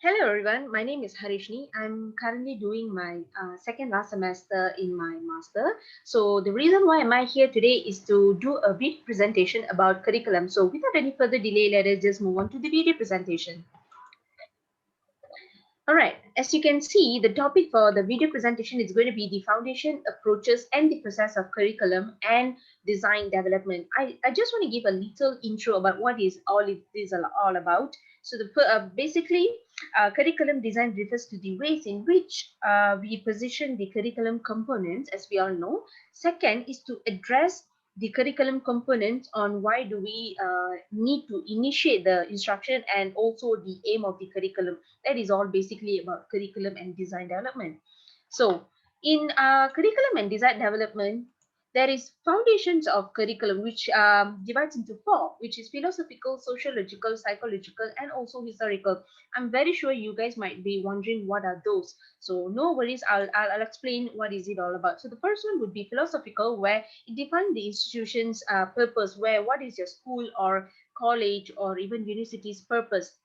Hello everyone, my name is Harishni. I'm currently doing my second last semester in my master. So the reason why am I here today is to do a video presentation about curriculum. So without any further delay, let us just move on to the video presentation. All right, as you can see, the topic for the video presentation is going to be the foundation, approaches, and the process of curriculum and design development. I just want to give a little intro about what is all it is all about. So basically, curriculum design refers to the ways in which we position the curriculum components, as we all know. Second is to address the curriculum components on why do we need to initiate the instruction and also the aim of the curriculum. That is all basically about curriculum and design development. So in curriculum and design development, there is foundations of curriculum which divides into four, which is philosophical, sociological, psychological, and also historical. I'm very sure you guys might be wondering what are those. So no worries, I'll explain what is it all about. So the first one would be philosophical, where it defines the institution's purpose, where what is your school or college or even university's purpose.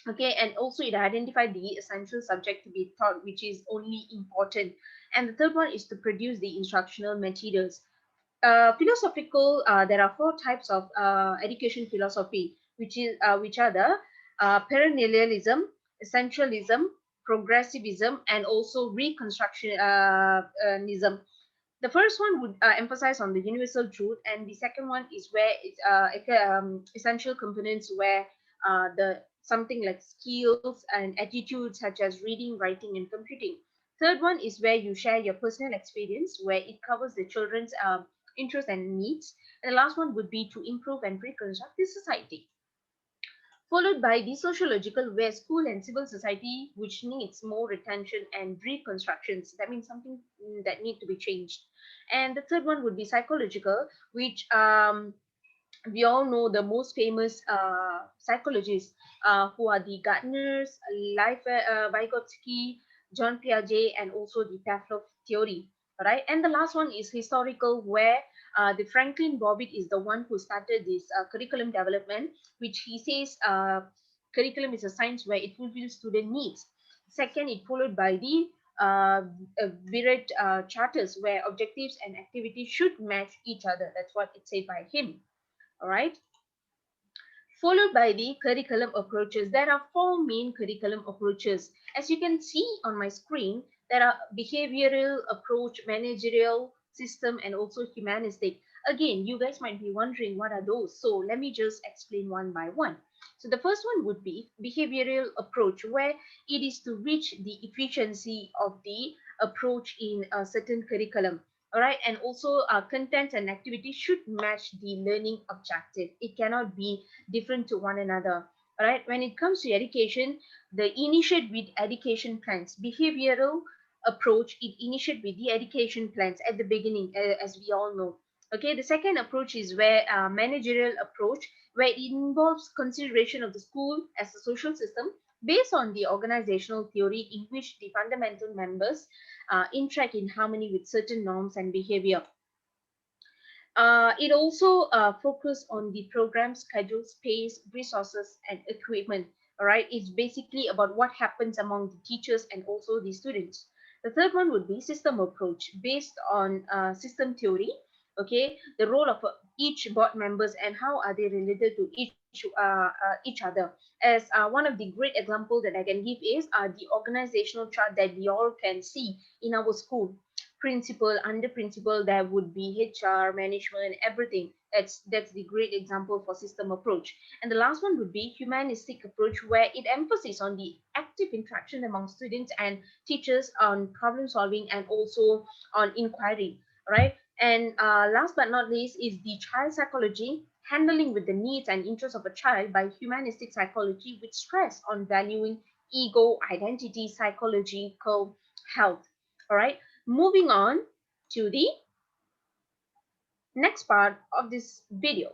Okay, and also it identified the essential subject to be taught, which is only important. And the third one is to produce the instructional materials. Philosophical, there are four types of education philosophy, which are the perennialism, essentialism, progressivism, and also reconstructionism. The first one would emphasize on the universal truth, and the second one is where it's essential components, where the something like skills and attitudes such as reading, writing, and computing. Third one is where you share your personal experience, where it covers the children's interests and needs. And the last one would be to improve and reconstruct the society, followed by the sociological, where school and civil society which needs more retention and reconstructions. That means something that need to be changed. And the third one would be psychological, which we all know the most famous psychologists, who are the Gardners, Vygotsky, John Piaget, and also the Pavlov theory. Right, and the last one is historical, where the Franklin Bobbitt is the one who started this curriculum development, which he says curriculum is a science where it fulfills student needs. Second, it followed by the Viret charters, where objectives and activities should match each other. That's what it said by him. All right, followed by the curriculum approaches. There are four main curriculum approaches. As you can see on my screen, there are behavioral approach, managerial, system, and also humanistic. Again, you guys might be wondering what are those. So let me just explain one by one. So the first one would be behavioral approach, where it is to reach the efficiency of the approach in a certain curriculum. All right, and also content and activity should match the learning objective. It cannot be different to one another. All right, when it comes to education, the initiate with education plans. Behavioral approach, it initiate with the education plans at the beginning, as we all know. Okay, the second approach is where managerial approach, where it involves consideration of the school as a social system based on the organizational theory in which the fundamental members interact in harmony with certain norms and behavior. It also focuses on the program schedule, space, resources, and equipment. All right, it's basically about what happens among the teachers and also the students. The third one would be system approach, based on system theory. Okay, the role of each board members and how are they related to each other. As one of the great examples that I can give is the organizational chart that we all can see in our school. Principal, under principal, there would be HR, management, everything. That's the great example for system approach. And the last one would be humanistic approach, where it emphasizes on the active interaction among students and teachers, on problem solving and also on inquiry. Right, and last but not least is the child psychology, handling with the needs and interests of a child by humanistic psychology, with stress on valuing ego, identity, psychological health. All right, moving on to the next part of this video.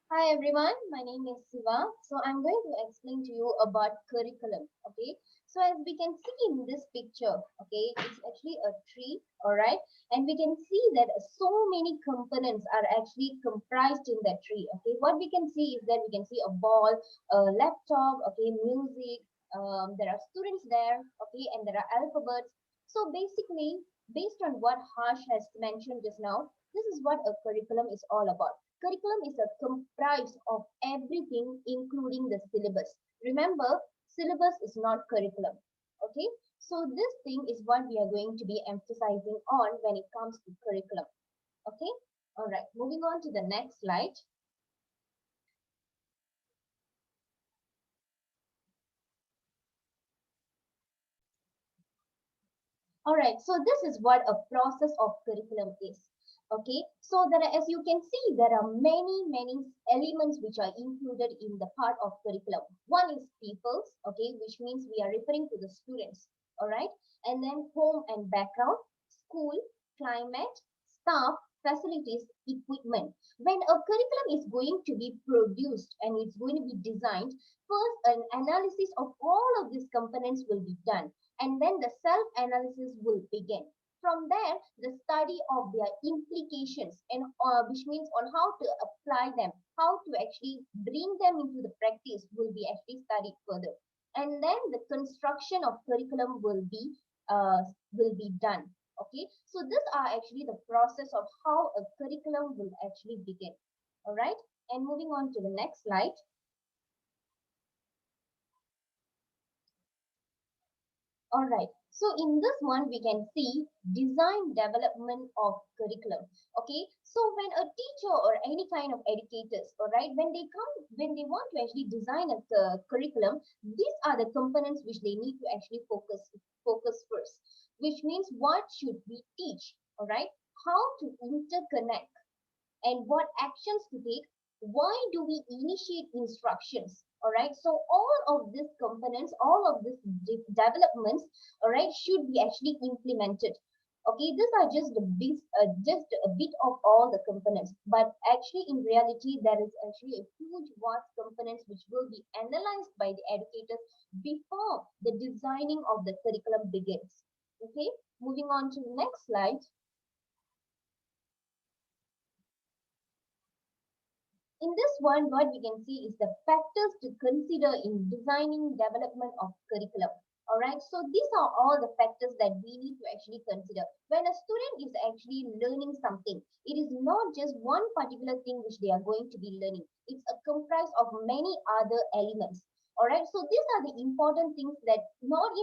Hi everyone, my name is Siva. So I'm going to explain to you about curriculum. Okay, so as we can see in this picture, okay, it's actually a tree, all right, and we can see that so many components are actually comprised in that tree. Okay, what we can see is that we can see a ball, a laptop, okay, music. There are students there, okay, and there are alphabets. So basically, based on what Harsh has mentioned just now, this is what a curriculum is all about. Curriculum is a comprised of everything, including the syllabus. Remember, syllabus is not curriculum. Okay, so this thing is what we are going to be emphasizing on when it comes to curriculum. Okay, all right, moving on to the next slide. All right, so this is what a process of curriculum is. Okay, so there are, as you can see, there are many elements which are included in the part of curriculum. One is peoples, okay, which means we are referring to the students. All right, and then home and background, school, climate, staff, facilities, equipment. When a curriculum is going to be produced and it's going to be designed, first an analysis of all of these components will be done, and then the self-analysis will begin. From there, the study of their implications, and which means on how to apply them, how to actually bring them into the practice will be actually studied further. And then the construction of curriculum uh, will be done. Okay, so these are actually the process of how a curriculum will actually begin. All right, and moving on to the next slide. All right. So in this one, we can see design development of curriculum. Okay. So when a teacher or any kind of educators, all right, when they want to actually design a curriculum, these are the components which they need to actually focus first. Which means what should we teach? All right. How to interconnect and what actions to take. Why do we initiate instructions? All right, so all of these components, all of these developments, all right, should be actually implemented. Okay, these are just a bit of all the components, but actually in reality there is actually a huge vast components which will be analyzed by the educators before the designing of the curriculum begins. Okay, moving on to the next slide. In this one, what we can see is the factors to consider in designing development of curriculum. All right, so these are all the factors that we need to actually consider. When a student is actually learning something, it is not just one particular thing which they are going to be learning. It's a comprise of many other elements. All right, so these are the important things that not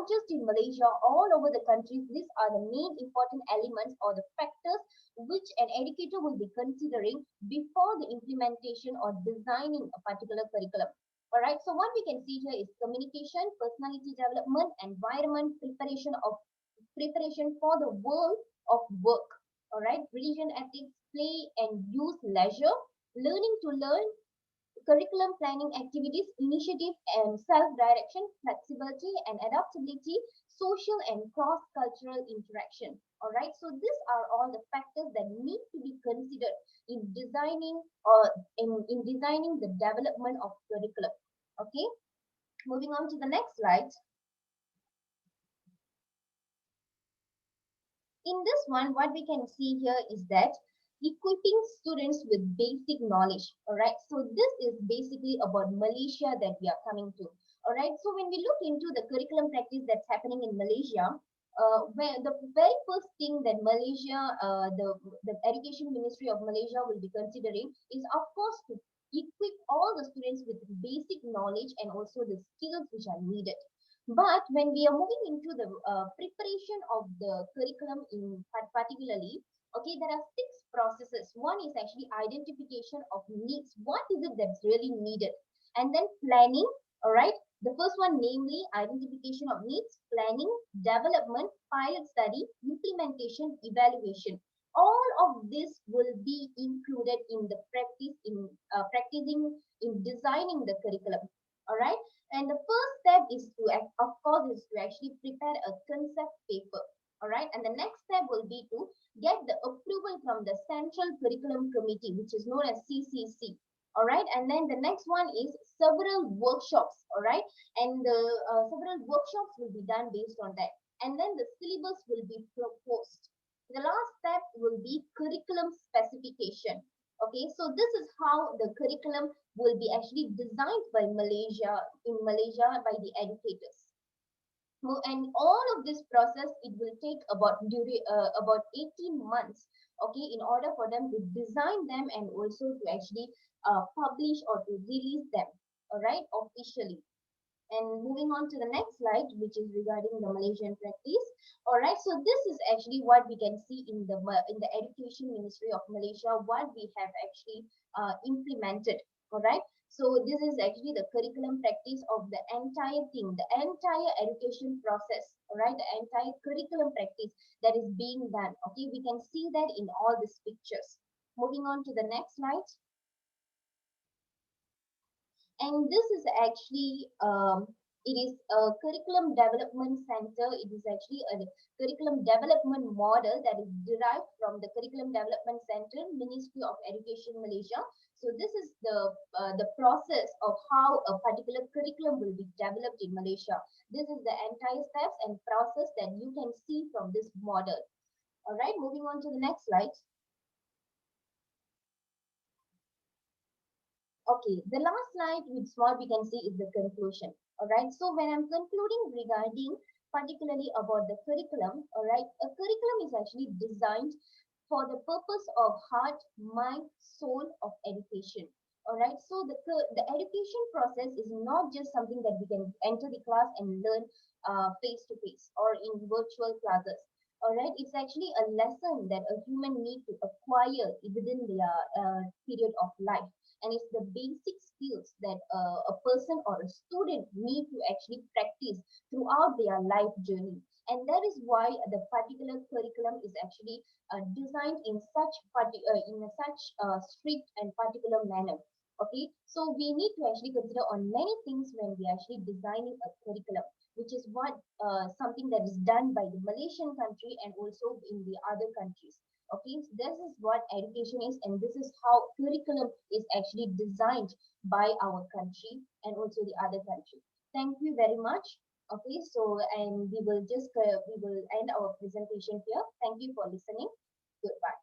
just in Malaysia, all over the countries, these are the main important elements or the factors which an educator will be considering before the implementation or designing a particular curriculum. All right, so what we can see here is communication, personality development, environment, preparation for the world of work. All right, religion, ethics, play and use, leisure, learning to learn, curriculum planning activities, initiative and self-direction, flexibility and adaptability, social and cross-cultural interaction. All right, so these are all the factors that need to be considered in designing in designing the development of curriculum. Okay, moving on to the next slide. In this one, what we can see here is that equipping students with basic knowledge. All right, so this is basically about Malaysia that we are coming to. All right, so when we look into the curriculum practice that's happening in Malaysia, where the very first thing that the Education Ministry of Malaysia will be considering is, of course, to equip all the students with basic knowledge and also the skills which are needed. But when we are moving into the preparation of the curriculum in particularly, okay, there are six processes. One is actually identification of needs. What is it that's really needed? And then planning, all right. The first one, namely identification of needs, planning, development, pilot study, implementation, evaluation. All of this will be included in the practicing in designing the curriculum. All right. And the first step is to, of course, is to actually prepare a concept paper. All right. And the next step will be to get the approval from the Central Curriculum Committee, which is known as CCC. All right, and then the next one is several workshops. All right, and the several workshops will be done based on that, and then the syllabus will be proposed. The last step will be curriculum specification. Okay, so this is how the curriculum will be actually designed by Malaysia, in Malaysia, by the educators. And all of this process, it will take about 18 months, okay, in order for them to design them and also to actually publish or to release them, all right, officially. And moving on to the next slide, which is regarding the Malaysian practice. All right, so this is actually what we can see in the Education Ministry of Malaysia, what we have actually implemented. All right, so this is actually the curriculum practice of the entire thing, the entire education process. All right, the entire curriculum practice that is being done. Okay, we can see that in all these pictures. Moving on to the next slide. And this is actually it is a curriculum development center. It is actually a curriculum development model that is derived from the curriculum development center, Ministry of Education Malaysia. So this is the process of how a particular curriculum will be developed in Malaysia. This is the entire steps and process that you can see from this model. All right, moving on to the next slide. Okay, the last slide which what we can see is the conclusion. All right, so when I'm concluding regarding particularly about the curriculum, all right, a curriculum is actually designed for the purpose of heart, mind, soul of education. All right, so the education process is not just something that we can enter the class and learn face to face or in virtual classes. All right, it's actually a lesson that a human need to acquire within their period of life, and it's the basic skills that a person or a student need to actually practice throughout their life journey. And that is why the particular curriculum is actually designed in such strict and particular manner. Okay, so we need to actually consider on many things when we are actually designing a curriculum, which is what something that is done by the Malaysian country and also in the other countries. Okay, so this is what education is, and this is how curriculum is actually designed by our country and also the other country. Thank you very much. Okay, so and we will end our presentation here. Thank you for listening. Goodbye.